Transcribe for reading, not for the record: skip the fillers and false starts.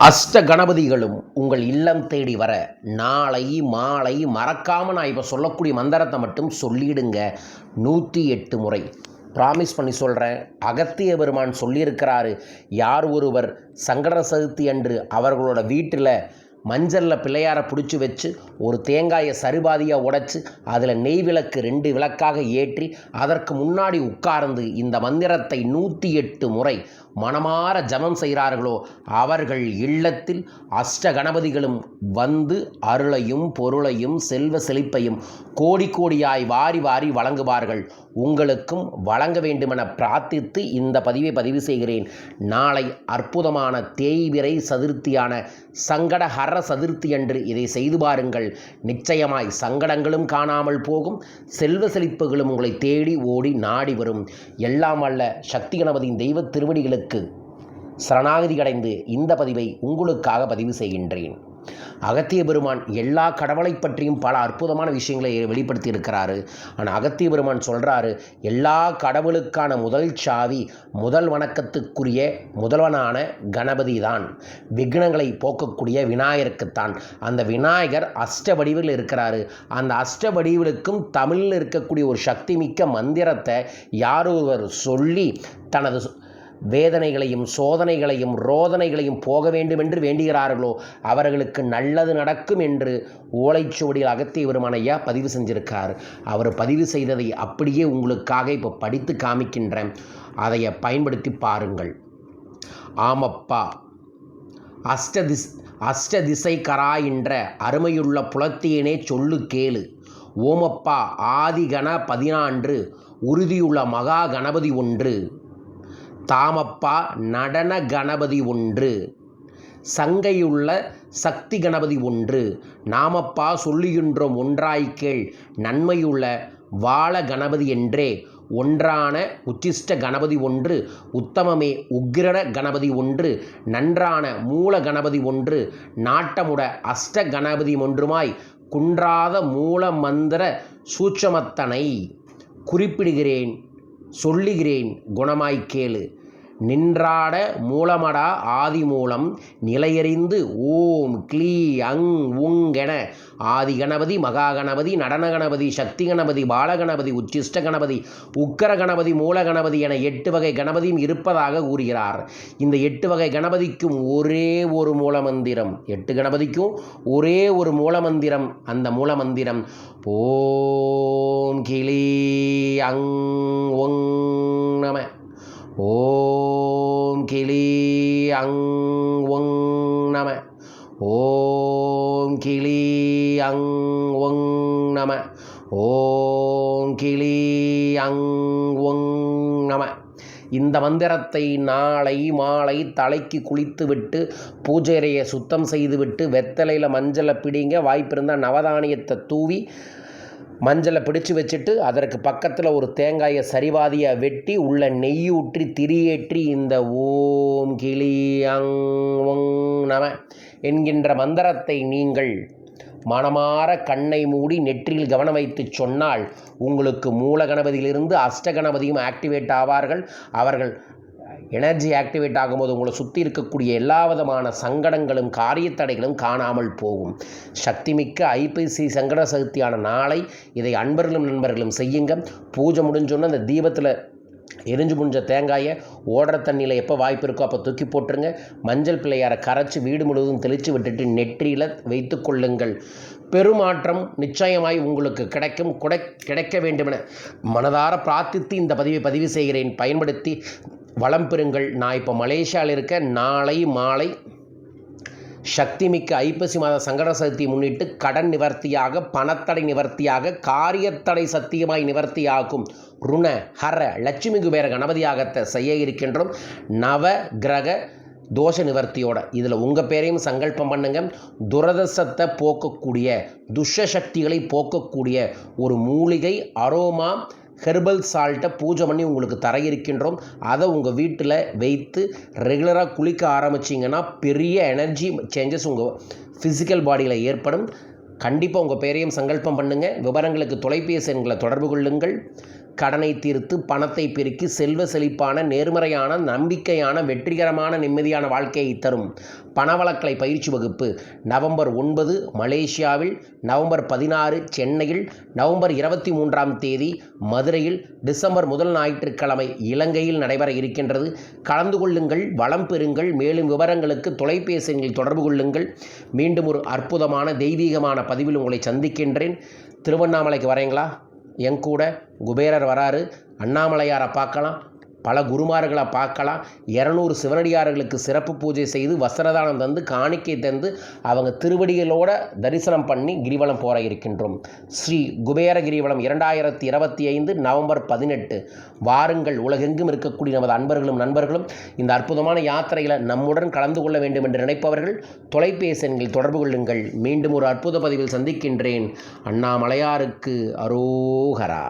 அஷ்ட கணபதிகளும் உங்கள் இல்லம் தேடி வர நாளை மாலை மறக்காமல் நான் இப்போ சொல்லக்கூடிய மந்திரத்தை மட்டும் சொல்லிடுங்க. 108 முறை ப்ராமிஸ் பண்ணி சொல்கிறேன். அகத்திய பெருமான் சொல்லியிருக்கிறாரு, யார் ஒருவர் சங்கட சதுர்த்தி அன்று அவர்களோட வீட்டில் மஞ்சளில் பிள்ளையாரை பிடிச்சி வச்சு ஒரு தேங்காயை சரிபாதியாக உடைச்சி அதில் நெய் விளக்கு 2 விளக்காக ஏற்றி அதற்கு முன்னாடி உட்கார்ந்து இந்த மந்திரத்தை 108 முறை மனமாற ஜபம் செய்கிறார்களோ அவர்கள் இல்லத்தில் அஷ்ட கணபதிகளும் வந்து அருளையும் பொருளையும் செல்வ செழிப்பையும் கோடி கோடியாய் வாரி வாரி வழங்குவார்கள். உங்களுக்கும் வழங்க வேண்டுமென பிரார்த்தித்து இந்த பதிவை பதிவு செய்கிறேன். நாளை அற்புதமான தேய்பிறை சதுர்த்தியான சங்கடஹர சதுர்த்தி அன்று இதை செய்து பாருங்கள். நிச்சயமாய் சங்கடங்களும் காணாமல் போகும், செல்வ செழிப்புகளும் உங்களை தேடி ஓடி நாடி வரும். எல்லாம் வல்ல சக்தி கணபதியின் தெய்வ திருவடிகளுக்கு சரணாகதி அடைந்து இந்த பதிவை உங்களுக்காக பதிவு செய்கின்றேன். அகத்திய பெருமான் எல்லா கடவுளை பற்றியும் பல அற்புதமான விஷயங்களை வெளிப்படுத்தி இருக்கிறாரு. ஆனால் அகத்திய பெருமான் சொல்கிறாரு, எல்லா கடவுளுக்கான முதல் சாவி, முதல் வணக்கத்துக்குரிய முதல்வனான கணபதி தான். விக்னங்களை போக்கக்கூடிய விநாயகருக்குத்தான். அந்த விநாயகர் அஷ்ட வடிவில் இருக்கிறாரு. அந்த அஷ்ட வடிவிலுக்கும் தமிழில் இருக்கக்கூடிய ஒரு சக்தி மிக்க மந்திரத்தை யார் ஒருவர் சொல்லி தனது வேதனைகளையும் சோதனைகளையும் ரோதனைகளையும் போக வேண்டும் என்று வேண்டுகிறார்களோ அவர்களுக்கு நல்லது நடக்கும் என்று ஓலைச்சுவடியில் அகத்திய பெருமான் ஐயா பதிவு செஞ்சிருக்கார். அவர் பதிவு செய்ததை அப்படியே உங்களுக்காக இப்போ படித்து காமிக்கின்றேன். அதை பயன்படுத்தி பாருங்கள். ஆமப்பா, அஷ்ட திசை கராயின்ற அருமையுள்ள புலத்தியனே சொல்லு கேளு. ஓமப்பா ஆதிகண 14 உறுதியுள்ள மகா கணபதி ஒன்று. தாமப்பா நடன கணபதி ஒன்று. சங்கையுள்ள சக்தி கணபதி ஒன்று. நாமப்பா சொல்லுகின்றோம் ஒன்றாய்க்கேள். நன்மையுள்ள வாழ கணபதி என்றே ஒன்றான உச்சிஷ்ட கணபதி ஒன்று. உத்தமமே உக்கிர கணபதி ஒன்று. நன்றான மூல கணபதி ஒன்று. நாட்டமுட அஷ்ட கணபதி ஒன்றுமாய் குன்றாத மூல மந்திர சூட்சமத்தனை குறிப்பிடுகிறேன் சொல்லுகிறேன் குணமாய் கேளு. நின்றாட மூலமடா ஆதி மூலம் நிலையறிந்து ஓம் க்ளீ அங் உங் என ஆதி கணபதி மகா கணபதி நடன கணபதி சக்தி கணபதி பாலகணபதி உச்சிஷ்ட கணபதி உக்கர கணபதி மூல கணபதி என 8 வகை கணபதியும் இருப்பதாக கூறுகிறார். இந்த 8 வகை கணபதிக்கும் ஒரே ஒரு மூலமந்திரம். 8 கணபதிக்கும் ஒரே ஒரு மூலமந்திரம். அந்த மூலமந்திரம் ஓம் கிளி அங் ஒங் நம. ஓம் கிளி அங் ஒங் நம. ஓம் கிளி அங் ஒங் நம. ஓம் கிளி அங் ஒங் நம. இந்த மந்திரத்தை நாளை மாலை தலைக்கு குளித்துவிட்டு பூஜையறையை சுத்தம் செய்துவிட்டு வெத்தலையில் மஞ்சளை பிடிங்க. வாய்ப்பிருந்தால் நவதானியத்தை தூவி மஞ்சளை பிடிச்சி வச்சுட்டு அதற்கு பக்கத்தில் ஒரு தேங்காயை சரிவாதியாக வெட்டி உள்ள நெய் ஊற்றி திரியேற்றி இந்த ஓம் கிளி அங் ஒங் நம என்கின்ற மந்திரத்தை நீங்கள் மனமாற கண்ணை மூடி நெற்றியில் கவனம் வைத்து சொன்னால் உங்களுக்கு மூல கணபதியிலிருந்து அஷ்ட கணபதியும் ஆக்டிவேட் ஆவார்கள். அவர்கள் எனர்ஜி ஆக்டிவேட் ஆகும்போது உங்களை சுற்றி இருக்கக்கூடிய எல்லா விதமான சங்கடங்களும் காரியத்தடைகளும் காணாமல் போகும். சக்திமிக்க ஐப்பசி சங்கட சதுர்த்தியான நாளை இதை அன்பர்களும் நண்பர்களும் செய்யுங்க. பூஜை முடிஞ்சோன்னு அந்த தீபத்தில் எரிஞ்சு முடிஞ்ச தேங்காயை ஓடுற தண்ணியில் எப்போ வாய்ப்பு இருக்கோ அப்போ தூக்கி போட்டுருங்க. மஞ்சள் பிள்ளையாரை கரைச்சி வீடு முழுவதும் தெளித்து விட்டுட்டு நெற்றியில் வைத்து கொள்ளுங்கள். பெருமாற்றம் நிச்சயமாய் உங்களுக்கு கிடைக்க வேண்டுமென மனதார பிரார்த்தித்து இந்த பதிவு செய்கிறேன். பயன்படுத்தி வளம் பெறுங்கள். நான் இப்போ மலேசியாவில் இருக்க. நாளை மாலை சக்திமிக்க ஐப்பசி மாத சங்கட சதுர்த்தி முன்னிட்டு கடன் நிவர்த்தியாக, பணத்தடை நிவர்த்தியாக, காரியத்தடை சத்தியமாய் நிவர்த்தியாகும் ருண ஹர லட்சுமி குபேர கணபதியாகத்தை செய்ய இருக்கின்றோம். நவ கிரக தோஷ நிவர்த்தியோட இதில் உங்கள் பேரையும் சங்கல்பம் பண்ணுங்க. துரதசத்தை போக்கக்கூடிய துஷ்சக்திகளை போக்கக்கூடிய ஒரு மூலிகை அரோமா ஹெர்பல் சால்ட்டை பூஜை பண்ணி உங்களுக்கு தர இருக்கின்றோம். அதை உங்கள் வீட்டில் வைத்து ரெகுலராக குளிக்க ஆரம்பிச்சிங்கன்னா பெரிய எனர்ஜி சேஞ்சஸ் உங்கள் ஃபிசிக்கல் பாடியில் ஏற்படும். கண்டிப்பாக உங்கள் பேரையும் சங்கல்பம் பண்ணுங்கள். விவரங்களுக்கு தொலைபேசி எண்களை தொடர்பு கொள்ளுங்கள். கடனை தீர்த்து பணத்தை பெருக்கி செல்வ செழிப்பான நேர்மறையான நம்பிக்கையான வெற்றிகரமான நிம்மதியான வாழ்க்கையை தரும் பணவளக்கலை பயிற்சி வகுப்பு நவம்பர் 9 மலேசியாவில், நவம்பர் 16 சென்னையில், நவம்பர் 23ஆம் தேதி மதுரையில், டிசம்பர் 1 ஞாயிற்றுக்கிழமை இலங்கையில் நடைபெற இருக்கின்றது. கலந்து கொள்ளுங்கள், வளம் பெறுங்கள். மேலும் விவரங்களுக்கு தொலைபேசி எண்ணில் தொடர்பு கொள்ளுங்கள். மீண்டும் ஒரு அற்புதமான தெய்வீகமான பதிவில் உங்களை சந்திக்கின்றேன். திருவண்ணாமலைக்கு வரீங்களா? என் கூட குபேரர் வராரு. அண்ணாமலையாரை பார்க்கலாம், பல குருமார்களை பார்க்கலாம். 200 சிவனடியார்களுக்கு சிறப்பு பூஜை செய்து வஸ்திரதானம் தந்து காணிக்கை தந்து அவங்க திருவடிகளோட தரிசனம் பண்ணி கிரிவலம் போற இருக்கின்றோம். ஸ்ரீ குபேர கிரிவலம் 2025 நவம்பர் 18. வாருங்கள். உலகெங்கும் இருக்கக்கூடிய நமது அன்பர்களும் நண்பர்களும் இந்த அற்புதமான யாத்திரையில் நம்முடன் கலந்து கொள்ள வேண்டும் என்று நினைப்பவர்கள் தொலைபேசி எண்ணில் தொடர்பு கொள்ளுங்கள். மீண்டும் ஒரு அற்புத பதிவில் சந்திக்கின்றேன். அண்ணாமலையாருக்கு அரோகரா.